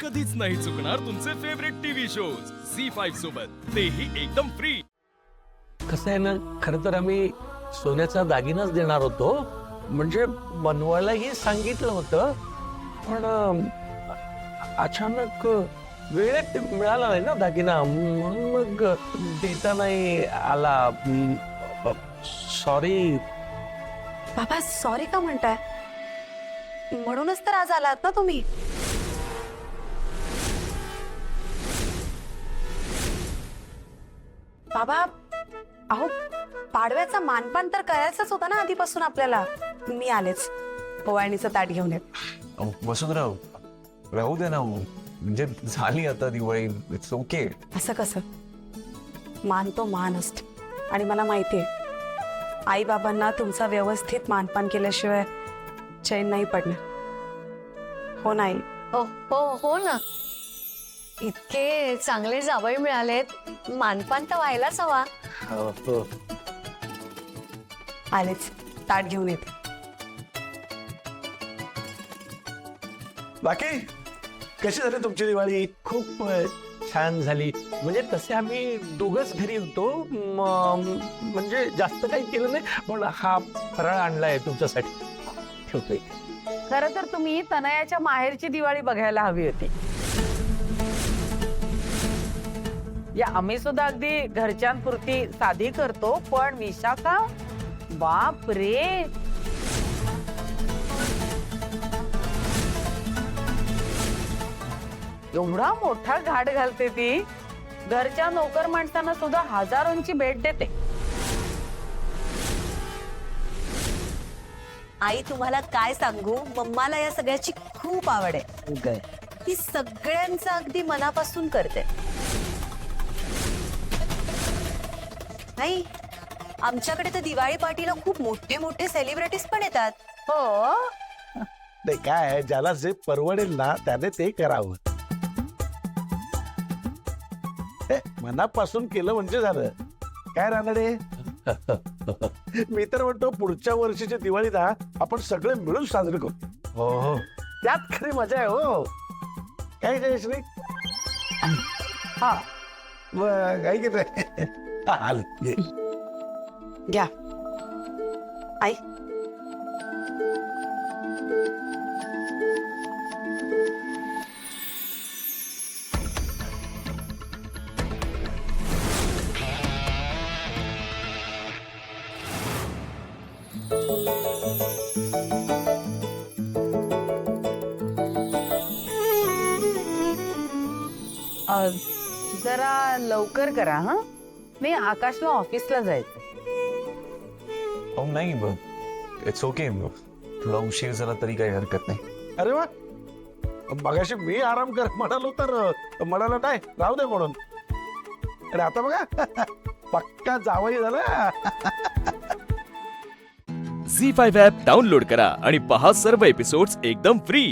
कधीच नाही चुकणार तुमचे फेवरेट टीव्ही शोज झी5 सोबत, तेही एकदम फ्री. कसं आहे ना, खरं तर आम्ही सोन्याचा दागिनाच देणार होतो, म्हणजे बनवायलाही सांगितलं होतं, पण अचानक वेळेत मिळाला नाही ना दागिना, म्हणून मग देता नाही आला. सॉरी. बाबा सॉरी का म्हणताय? म्हणूनच तर आज आलात ना तुम्ही. बाबा अहो, पाडव्याचा मानपान तर करायचंच होता ना आधीपासून आपल्याला. मी आलेच पोळ्याणीचं ताट घेऊन येत. वसुंधराव, राहू दे ना, म्हणजे झाली आता दिवाळी, इट्स ओके. असं कसं? मान तो मान असतो, आणि मला माहितीये आई बाबांना तुमचा व्यवस्थित मानपान केल्याशिवाय चैन नाही पडणार. हो नाही? हो हो हो ना, इतके चांगले जावई मिळालेत, मानपान तर व्हायलाच हवा. आलेच ताट घेऊन येते. बाकी कशी झाली तुमची दिवाळी? खूप छान झाली. म्हणजे तसे आम्ही दोघंच घरी होतो, म्हणजे जास्त काही केलं नाही, पण हा फराळ आणलाय तुमच्यासाठी, ठेवतोय. खरं तर तुम्ही तनयाच्या माहेरची दिवाळी बघायला हवी होती. या आम्ही सुद्धा अगदी घरच्यांपुरती साधी करतो, पण विशाखा, बाप रे, एवढा मोठा घाट घालते ती. घरच्या नोकर माणसांना सुद्धा हजारोंची भेट देते. आई तुम्हाला काय सांगू, मम्माला या सगळ्याची खूप आवड आहे. ती सगळ्यांचं अगदी मनापासून करते. नाही, आमच्याकडे तर दिवाळी पार्टीला खूप मोठे मोठे सेलिब्रिटीज पण येतात. हो, नाही काय, ज्याला जे परवडेल ना त्याने ते करावं. मनापासून केलं म्हणजे झालं. काय रानडे, मी तर म्हणतो पुढच्या वर्षीची दिवाळी ना आपण सगळे मिळून साजरी करू. हो, त्यात खरी मजा आहे. हो काय जयश्री? हा, काही की नाही. आलं. घ्या आई. जरा लवकर करा. हा, मी आकाशला ऑफिसला जायचं. हो नाही, इट्स ओके, थोडा उशीर झाला तरी काही हरकत नाही. अरे वा, मगाशी मी आराम कर म्हणालो तर म्हणाला नाही, राहू दे म्हणून. अरे आता बघा, पक्का जावई झाला. झी5 ॲप डाउनलोड करा आणि पहा सर्व एपिसोड्स एकदम फ्री.